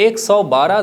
112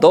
2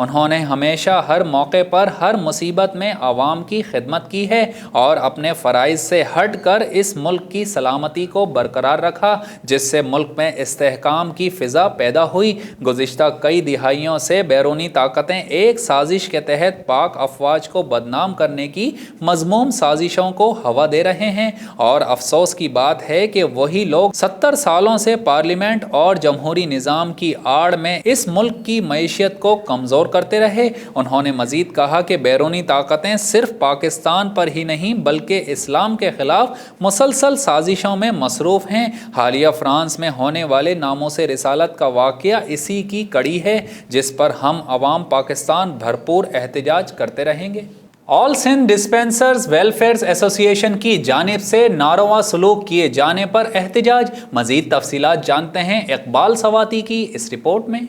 انہوں نے ہمیشہ ہر موقع پر ہر مصیبت میں عوام کی خدمت کی ہے اور اپنے فرائض سے ہٹ کر اس ملک کی سلامتی کو برقرار رکھا، جس سے ملک میں استحکام کی فضا پیدا ہوئی۔ گزشتہ کئی دہائیوں سے بیرونی طاقتیں ایک سازش کے تحت پاک افواج کو بدنام کرنے کی مذموم سازشوں کو ہوا دے رہے ہیں، اور افسوس کی بات ہے کہ وہی لوگ 70 سالوں سے پارلیمنٹ اور جمہوری نظام کی آڑ میں اس ملک کی معیشت کو کمزور کرتے رہے۔ انہوں نے مزید کہا کہ بیرونی طاقتیں صرف پاکستان پر ہی نہیں بلکہ اسلام کے خلاف مسلسل سازشوں میں مصروف ہیں۔ حالیہ فرانس میں ہونے والے ناموس رسالت کا واقعہ اسی کی کڑی ہے، جس پر ہم عوام پاکستان بھرپور احتجاج کرتے رہیں گے۔ آل سندھ ڈسپینسرز ویلفیئر ایسوسی ایشن کی جانب سے ناروا سلوک کیے جانے پر احتجاج۔ مزید تفصیلات جانتے ہیں اقبال سواتی کی اس رپورٹ میں۔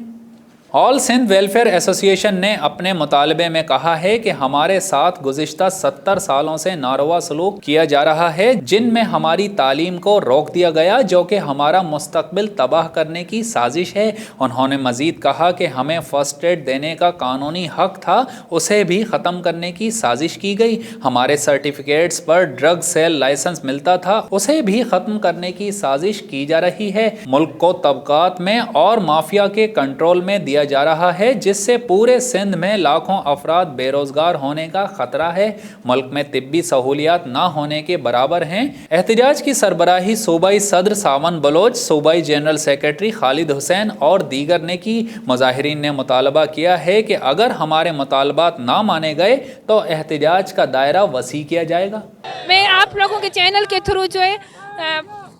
آل سندھ ویلفیئر ایسوسی ایشن نے اپنے مطالبے میں کہا ہے کہ ہمارے ساتھ گزشتہ 70 سالوں سے ناروا سلوک کیا جا رہا ہے، جن میں ہماری تعلیم کو روک دیا گیا، جو کہ ہمارا مستقبل تباہ کرنے کی سازش ہے۔ انہوں نے مزید کہا کہ ہمیں فرسٹ ایڈ دینے کا قانونی حق تھا، اسے بھی ختم کرنے کی سازش کی گئی۔ ہمارے سرٹیفکیٹس پر ڈرگ سیل لائسنس ملتا تھا، اسے بھی ختم کرنے کی سازش کی جا رہی ہے۔ ملک کو طبقات میں اور مافیا کے کنٹرول میں دیا جا رہا ہے، جس سے پورے سندھ میں لاکھوں افراد بے روزگار ہونے کا خطرہ ہے۔ ملک میں طبی سہولیات نہ ہونے کے برابر ہیں۔ احتجاج کی سربراہی صوبائی صدر ساون بلوچ، صوبائی جنرل سیکرٹری خالد حسین اور دیگر نے کی۔ مظاہرین نے مطالبہ کیا ہے کہ اگر ہمارے مطالبات نہ مانے گئے تو احتجاج کا دائرہ وسیع کیا جائے گا۔ میں آپ لوگوں کے چینل کے تھرو جو ہے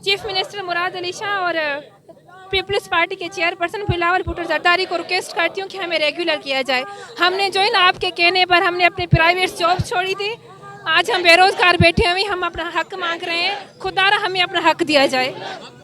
چیف منسٹر مراد علی شاہ اور پیپلز پارٹی کے چیئر پرسن بلاول بھٹو زرداری کو ریکویسٹ کرتی ہوں کہ ہمیں ریگولر کیا جائے۔ ہم نے جو ہے نا آپ کے کہنے پر ہم نے اپنی پرائیویٹ جاب چھوڑی تھی، آج ہم بے روزگار بیٹھے ہوئے، ہم اپنا حق مانگ رہے ہیں، خدا را ہمیں اپنا حق دیا جائے۔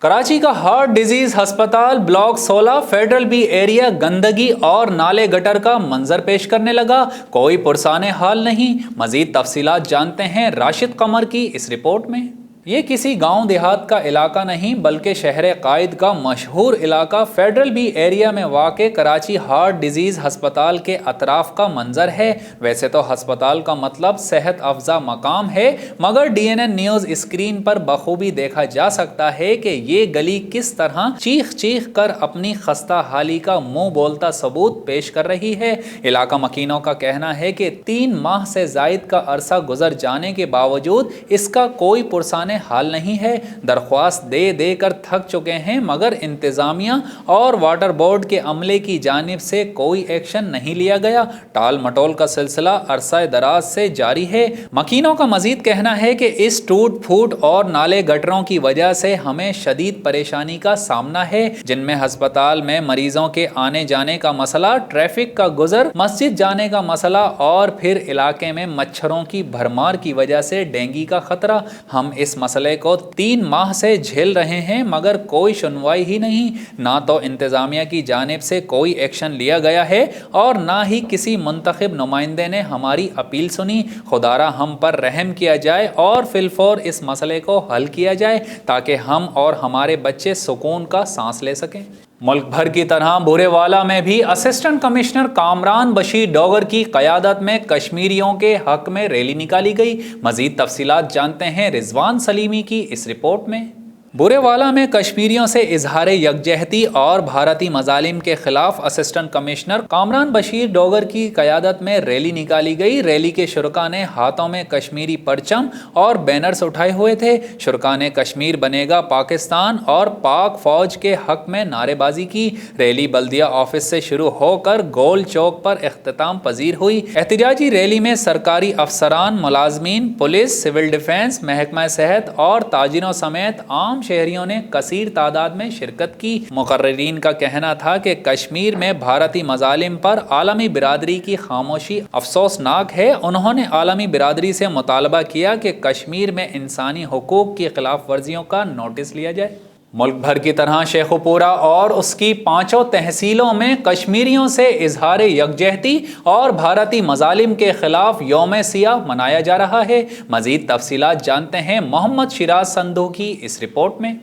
کراچی کا ہارٹ ڈیزیز ہسپتال بلاک 16 فیڈرل بی ایریا گندگی اور نالے گٹر کا منظر پیش کرنے لگا، کوئی پرسان حال نہیں۔ مزید تفصیلات جانتے ہیں راشد قمر کی اس رپورٹ میں۔ یہ کسی گاؤں دیہات کا علاقہ نہیں بلکہ شہر قائد کا مشہور علاقہ فیڈرل بی ایریا میں واقع کراچی ہارٹ ڈیزیز ہسپتال کے اطراف کا منظر ہے۔ ویسے تو ہسپتال کا مطلب صحت افزا مقام ہے، مگر D N N news screen پر بخوبی دیکھا جا سکتا ہے کہ یہ گلی کس طرح چیخ چیخ کر اپنی خستہ حالی کا منہ بولتا ثبوت پیش کر رہی ہے۔ علاقہ مکینوں کا کہنا ہے کہ 3 ماہ سے زائد کا عرصہ گزر جانے کے باوجود اس کا کوئی پرسان حال نہیں ہے۔ درخواست دے دے کر تھک چکے ہیں، مگر انتظامیہ اور واٹر بورڈ کے عملے کی جانب سے کوئی ایکشن نہیں لیا گیا۔ ٹال مٹول کا سلسلہ عرصہ دراز سے جاری ہے۔ مکینوں کا مزید کہنا ہے کہ اس ٹوٹ پھوٹ اور نالے گٹروں کی وجہ سے ہمیں شدید پریشانی کا سامنا ہے، جن میں ہسپتال میں مریضوں کے آنے جانے کا مسئلہ، ٹریفک کا گزر، مسجد جانے کا مسئلہ اور پھر علاقے میں مچھروں کی بھرمار کی وجہ سے ڈینگی کا خطرہ۔ ہم اس مسئلے کو 3 ماہ سے جھیل رہے ہیں، مگر کوئی سنوائی ہی نہیں۔ نہ تو انتظامیہ کی جانب سے کوئی ایکشن لیا گیا ہے اور نہ ہی کسی منتخب نمائندے نے ہماری اپیل سنی۔ خدارا ہم پر رحم کیا جائے اور فی الفور اس مسئلے کو حل کیا جائے تاکہ ہم اور ہمارے بچے سکون کا سانس لے سکیں۔ ملک بھر کی طرح بورے والا میں بھی اسسٹنٹ کمشنر کامران بشیر ڈوگر کی قیادت میں کشمیریوں کے حق میں ریلی نکالی گئی۔ مزید تفصیلات جانتے ہیں رضوان سلیمی کی اس رپورٹ میں۔ بورے والا میں کشمیریوں سے اظہار یکجہتی اور بھارتی مظالم کے خلاف اسسٹنٹ کمشنر کامران بشیر ڈوگر کی قیادت میں ریلی نکالی گئی۔ ریلی کے شرکاء نے ہاتھوں میں کشمیری پرچم اور بینرز اٹھائے ہوئے تھے۔ شرکاء نے کشمیر بنے گا پاکستان اور پاک فوج کے حق میں نعرے بازی کی۔ ریلی بلدیہ آفس سے شروع ہو کر گول چوک پر اختتام پذیر ہوئی۔ احتجاجی ریلی میں سرکاری افسران، ملازمین، پولیس، سول ڈیفنس، محکمہ صحت اور تاجروں سمیت عام شہریوں نے کثیر تعداد میں شرکت کی۔ مقررین کا کہنا تھا کہ کشمیر میں بھارتی مظالم پر عالمی برادری کی خاموشی افسوسناک ہے۔ انہوں نے عالمی برادری سے مطالبہ کیا کہ کشمیر میں انسانی حقوق کی خلاف ورزیوں کا نوٹس لیا جائے۔ ملک بھر کی طرح شیخوپورہ اور اس کی 5 تحصیلوں میں کشمیریوں سے اظہار یکجہتی اور بھارتی مظالم کے خلاف یوم سیاہ منایا جا رہا ہے۔ مزید تفصیلات جانتے ہیں محمد شیراز سندھو کی اس رپورٹ میں۔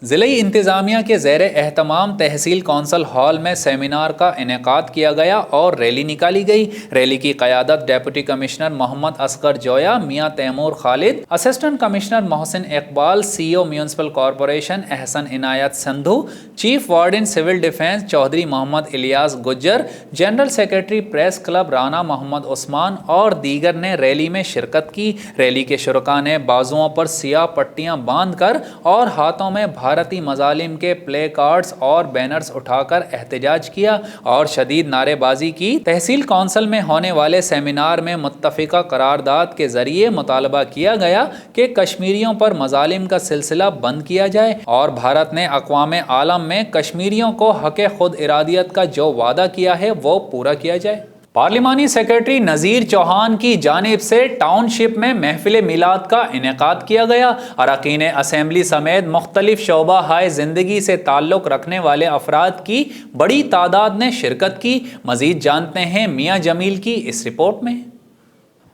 ضلعی انتظامیہ کے زیر اہتمام تحصیل کونسل ہال میں سیمینار کا انعقاد کیا گیا اور ریلی نکالی گئی۔ ریلی کی قیادت deputy commissioner Muhammad Asghar Joya, Mian Taimur Khalid, assistant commissioner Mohsin Iqbal, C O municipal corporation Ahsan Inayat Sandhu, chief warden civil defence Chaudhry Muhammad Ilyas Gujjar, general secretary press club Rana Muhammad Usman اور دیگر نے ریلی میں شرکت کی۔ ریلی کے شرکاء نے بازوؤں پر سیاہ پٹیاں باندھ کر اور ہاتھوں میں بھارتی مظالم کے پلے کارڈز اور بینرز اٹھا کر احتجاج کیا اور شدید نعرے بازی کی۔ تحصیل کونسل میں ہونے والے سیمینار میں متفقہ قرارداد کے ذریعے مطالبہ کیا گیا کہ کشمیریوں پر مظالم کا سلسلہ بند کیا جائے اور بھارت نے اقوام عالم میں کشمیریوں کو حق خود ارادیت کا جو وعدہ کیا ہے وہ پورا کیا جائے۔ پارلیمانی سیکرٹری نذیر چوہان کی جانب سے ٹاؤن شپ میں محفل میلاد کا انعقاد کیا گیا۔ اراکین اسمبلی سمیت مختلف شعبہ ہائے زندگی سے تعلق رکھنے والے افراد کی بڑی تعداد نے شرکت کی۔ مزید جانتے ہیں میاں جمیل کی اس رپورٹ میں۔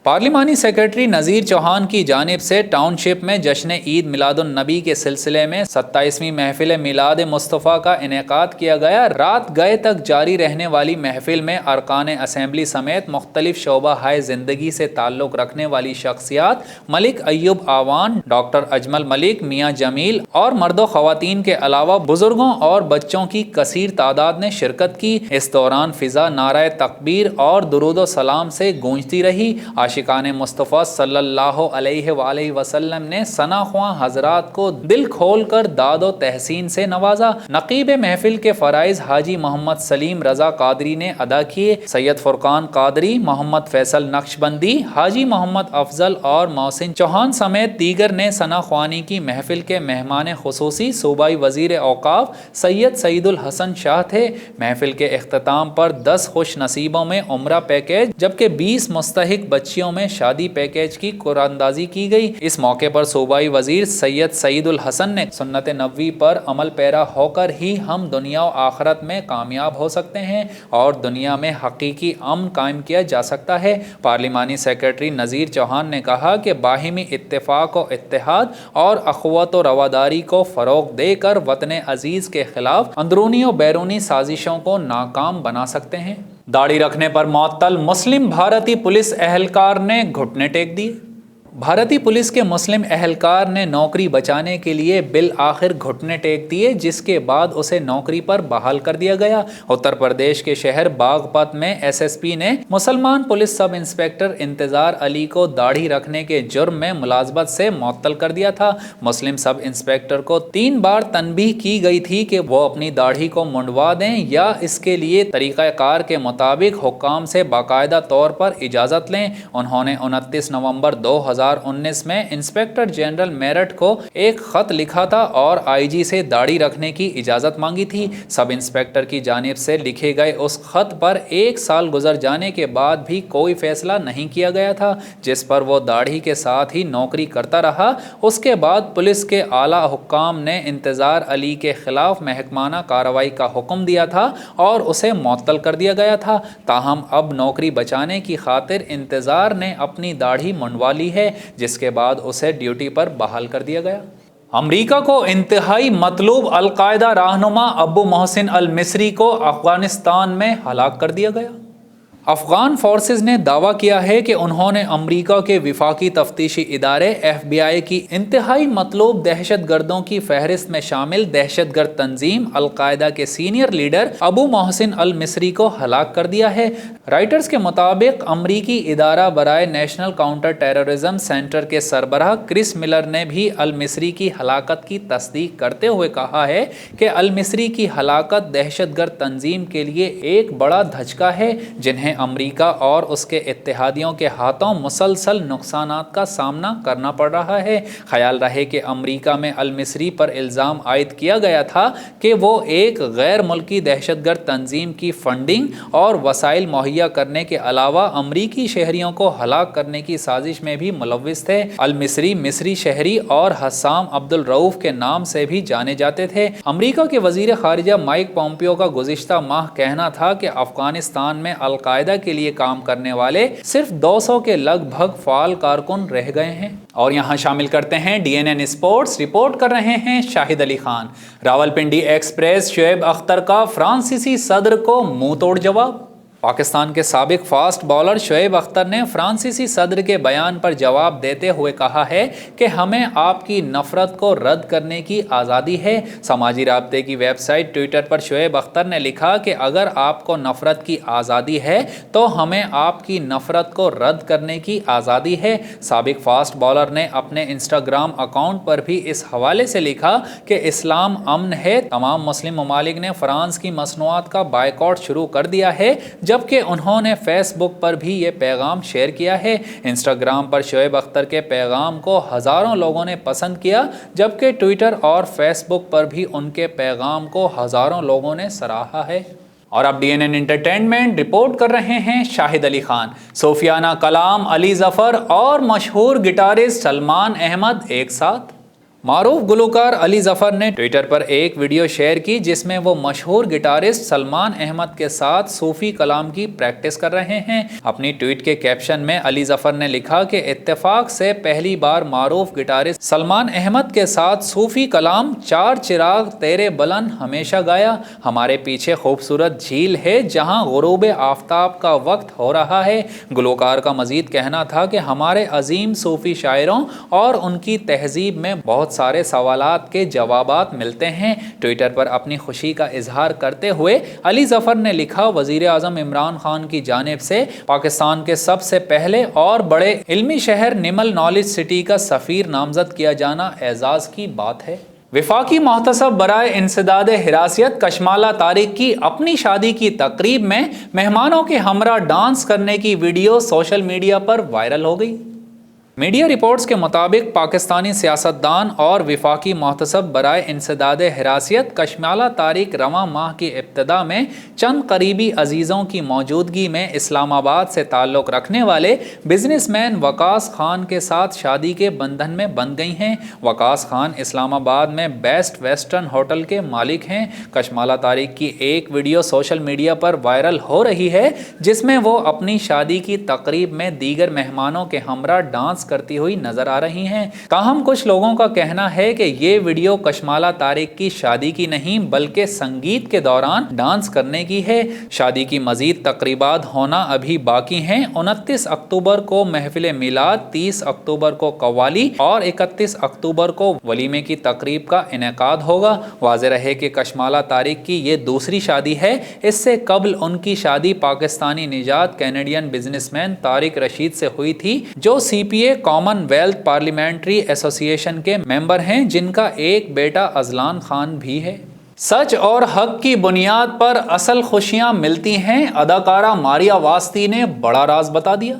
پارلیمانی سیکرٹری نذیر چوہان کی جانب سے ٹاؤن شپ میں جشن عید میلاد النبی کے سلسلے میں 27ویں محفل میلاد مصطفیٰ کا انعقاد کیا گیا۔ رات گئے تک جاری رہنے والی محفل میں ارکان اسمبلی سمیت مختلف شعبہ ہائے زندگی سے تعلق رکھنے والی شخصیات ملک ایوب آوان، ڈاکٹر اجمل ملک، میاں جمیل اور مرد و خواتین کے علاوہ بزرگوں اور بچوں کی کثیر تعداد نے شرکت کی۔ اس دوران فضا نعرہ تکبیر اور درود و سلام سے گونجتی رہی۔ عاشقان مصطفیٰ صلی اللہ علیہ وآلہ وسلم نے ثنا خواں حضرات کو دل کھول کر داد و تحسین سے نوازا۔ نقیب محفل کے فرائض حاجی محمد سلیم رضا قادری نے ادا کیے۔ سید فرقان قادری، محمد فیصل نقشبندی، حاجی محمد افضل اور محسن چوہان سمیت دیگر نے ثنا خوانی کی۔ محفل کے مہمان خصوصی صوبائی وزیر اوقاف سید سعید الحسن شاہ تھے۔ محفل کے اختتام پر 10 خوش نصیبوں میں عمرہ پیکیج جبکہ 20 مستحق بچیوں میں شادی پیکیج کی قراردادی کی گئی۔ اس موقع پر صوبائی وزیر سید سعید الحسن نے سنت نبوی پر عمل پیرا ہو کر ہی ہم دنیا و آخرت میں کامیاب ہو سکتے ہیں اور دنیا میں حقیقی امن قائم کیا جا سکتا ہے۔ پارلیمانی سیکرٹری نذیر چوہان نے کہا کہ باہمی اتفاق و اتحاد اور اخوت و رواداری کو فروغ دے کر وطن عزیز کے خلاف اندرونی و بیرونی سازشوں کو ناکام بنا سکتے ہیں۔ داڑھی رکھنے پر معطل مسلم بھارتی پولیس اہلکار نے گھٹنے ٹیک دیے۔ بھارتی پولیس کے مسلم اہلکار نے نوکری بچانے کے لیے بالآخر گھٹنے ٹیک دیے، جس کے بعد اسے نوکری پر بحال کر دیا گیا۔ اتر پردیش کے شہر باغپت میں ایس ایس پی نے مسلمان پولیس سب انسپکٹر انتظار علی کو داڑھی رکھنے کے جرم میں ملازمت سے معطل کر دیا تھا۔ مسلم سب انسپکٹر کو 3 بار تنبیہ کی گئی تھی کہ وہ اپنی داڑھی کو منڈوا دیں یا اس کے لیے طریقہ کار کے مطابق حکام سے باقاعدہ طور پر اجازت لیں۔ انہوں نے 29 نومبر 2019 میں انسپکٹر جنرل میرٹھ کو ایک خط لکھا تھا اور آئی جی سے داڑھی رکھنے کی اجازت مانگی تھی۔ سب انسپکٹر کی جانب سے لکھے گئے اس خط پر 1 سال گزر جانے کے بعد بھی کوئی فیصلہ نہیں کیا گیا تھا، جس پر وہ داڑھی کے ساتھ ہی نوکری کرتا رہا۔ اس کے بعد پولیس کے اعلیٰ حکام نے انتظار علی کے خلاف محکمانہ کارروائی کا حکم دیا تھا اور اسے معطل کر دیا گیا تھا۔ تاہم اب نوکری بچانے کی خاطر انتظار نے اپنی داڑھی منڈوا لی ہے، جس کے بعد اسے ڈیوٹی پر بحال کر دیا گیا۔ امریکہ کو انتہائی مطلوب القاعدہ رہنما ابو محسن المصری کو افغانستان میں ہلاک کر دیا گیا۔ افغان فورسز نے دعویٰ کیا ہے کہ انہوں نے امریکہ کے وفاقی تفتیشی ادارے ایف بی آئی کی انتہائی مطلوب دہشت گردوں کی فہرست میں شامل دہشت گرد تنظیم القاعدہ کے سینئر لیڈر ابو محسن المصری کو ہلاک کر دیا ہے۔ رائٹرز کے مطابق امریکی ادارہ برائے نیشنل کاؤنٹر ٹیررزم سینٹر کے سربراہ کرس ملر نے بھی المصری کی ہلاکت کی تصدیق کرتے ہوئے کہا ہے کہ المصری کی ہلاکت دہشت گرد تنظیم کے لیے ایک بڑا دھچکا ہے، جنہیں امریکہ اور اس کے اتحادیوں کے ہاتھوں مسلسل نقصانات کا سامنا کرنا پڑ رہا ہے۔ خیال رہے کہ امریکہ میں المصری پر الزام عائد کیا گیا تھا کہ وہ ایک غیر ملکی دہشت گرد تنظیم کی فنڈنگ اور وسائل مہیا کرنے کے علاوہ امریکی شہریوں کو ہلاک کرنے کی سازش میں بھی ملوث تھے۔ المصری مصری شہری اور حسام عبد الرؤف کے نام سے بھی جانے جاتے تھے۔ امریکہ کے وزیر خارجہ مائک پومپیو کا گزشتہ ماہ کہنا تھا کہ افغانستان میں القاعدہ القاعدہ کے لیے کام کرنے والے صرف 200 کے لگ بھگ فعال کارکن رہ گئے ہیں۔ اور یہاں شامل کرتے ہیں DNN اسپورٹس رپورٹ کر رہے ہیں شاہد علی خان، راولپنڈی ایکسپریس شعیب اختر کا فرانسیسی صدر کو منہ توڑ جواب۔ پاکستان کے سابق فاسٹ بالر شعیب اختر نے فرانسیسی صدر کے بیان پر جواب دیتے ہوئے کہا ہے کہ ہمیں آپ کی نفرت کو رد کرنے کی آزادی ہے۔ سماجی رابطے کی ویب سائٹ ٹویٹر پر شعیب اختر نے لکھا کہ اگر آپ کو نفرت کی آزادی ہے تو ہمیں آپ کی نفرت کو رد کرنے کی آزادی ہے۔ سابق فاسٹ بالر نے اپنے انسٹاگرام اکاؤنٹ پر بھی اس حوالے سے لکھا کہ اسلام امن ہے۔ تمام مسلم ممالک نے فرانس کی مصنوعات کا بائیکاٹ شروع کر دیا ہے، جبکہ انہوں نے فیس بک پر بھی یہ پیغام شیئر کیا ہے۔ انسٹاگرام پر شعیب اختر کے پیغام کو ہزاروں لوگوں نے پسند کیا، جبکہ ٹویٹر اور فیس بک پر بھی ان کے پیغام کو ہزاروں لوگوں نے سراہا ہے۔ اور اب DNN انٹرٹینمنٹ رپورٹ کر رہے ہیں شاہد علی خان، صوفیانہ کلام علی ظفر اور مشہور گٹارسٹ سلمان احمد ایک ساتھ۔ معروف گلوکار علی ظفر نے ٹویٹر پر ایک ویڈیو شیئر کی جس میں وہ مشہور گٹارسٹ سلمان احمد کے ساتھ صوفی کلام کی پریکٹس کر رہے ہیں۔ اپنی ٹویٹ کے کیپشن میں علی ظفر نے لکھا کہ اتفاق سے پہلی بار معروف گٹارسٹ سلمان احمد کے ساتھ صوفی کلام چار چراغ تیرے بلند ہمیشہ گایا۔ ہمارے پیچھے خوبصورت جھیل ہے جہاں غروب آفتاب کا وقت ہو رہا ہے۔ گلوکار کا مزید کہنا تھا کہ ہمارے عظیم صوفی شاعروں اور ان کی تہذیب میں بہت سارے سوالات کے جوابات ملتے ہیں۔ ٹویٹر پر اپنی خوشی کا اظہار کرتے ہوئے علی ظفر نے لکھا، وزیر اعظم عمران خان کی جانب سے پاکستان کے سب سے پہلے اور بڑے علمی شہر نمل نالج سٹی کا سفیر نامزد کیا جانا اعزاز کی بات ہے۔ وفاقی محتسب برائے انسداد حراسیت کشمالہ طارق کی اپنی شادی کی تقریب میں مہمانوں کے ہمراہ ڈانس کرنے کی ویڈیو سوشل میڈیا پر وائرل ہو گئی۔ میڈیا رپورٹس کے مطابق پاکستانی سیاستدان اور وفاقی محتسب برائے انسداد حراسیت کشمالہ طارق رواں ماہ کی ابتدا میں چند قریبی عزیزوں کی موجودگی میں اسلام آباد سے تعلق رکھنے والے بزنس مین وقاص خان کے ساتھ شادی کے بندھن میں بندھ گئی ہیں۔ وقاص خان اسلام آباد میں بیسٹ ویسٹرن ہوٹل کے مالک ہیں۔ کشمالہ طارق کی ایک ویڈیو سوشل میڈیا پر وائرل ہو رہی ہے جس میں وہ اپنی شادی کی تقریب میں دیگر مہمانوں کے ہمراہ ڈانس کرتی ہوئی نظر آ رہی ہیں۔ تاہم کچھ لوگوں کا کہنا ہے کہ یہ ویڈیو کشمالہ طارق کی شادی کی نہیں بلکہ سنگیت کے دوران ڈانس کرنے کی ہے۔ شادی کی مزید تقریبات ہونا ابھی باقی ہیں۔ 29 اکتوبر کو محفل میلاد، 30 اکتوبر کو قوالی اور 31 اکتوبر کو ولیمے کی تقریب کا انعقاد ہوگا۔ واضح رہے کہ کشمالہ طارق کی یہ دوسری شادی ہے۔ اس سے قبل ان کی شادی پاکستانی نژاد Canadian business man Tariq Rashid سے ہوئی تھی جو CPA کامن ویلتھ پارلیمنٹری ایسوسی ایشن کے ممبر ہیں، جن کا ایک بیٹا ازلان خان بھی ہے۔ سچ اور حق کی بنیاد پر اصل خوشیاں ملتی ہیں، اداکارہ ماریا واسطی نے بڑا راز بتا دیا۔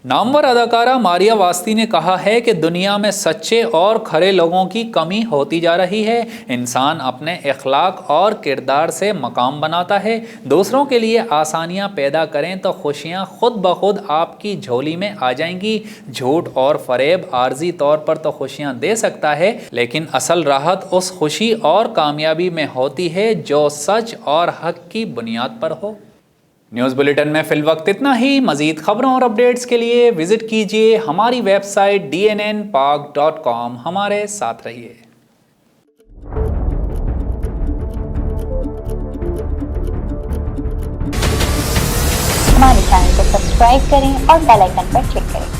نامور اداکارہ ماریا واسطی نے کہا ہے کہ دنیا میں سچے اور کھرے لوگوں کی کمی ہوتی جا رہی ہے۔ انسان اپنے اخلاق اور کردار سے مقام بناتا ہے۔ دوسروں کے لیے آسانیاں پیدا کریں تو خوشیاں خود بخود آپ کی جھولی میں آ جائیں گی۔ جھوٹ اور فریب عارضی طور پر تو خوشیاں دے سکتا ہے، لیکن اصل راحت اس خوشی اور کامیابی میں ہوتی ہے جو سچ اور حق کی بنیاد پر ہو۔ نیوز بلیٹن میں فی الوقت اتنا ہی۔ مزید خبروں اور اپڈیٹس کے لیے وزٹ کیجیے ہماری ویب سائٹ dnnpak.com۔ ہمارے ساتھ رہیے۔ ہمارے چینل کو سبسکرائب کریں اور بیل آئیکن پر کلک کریں۔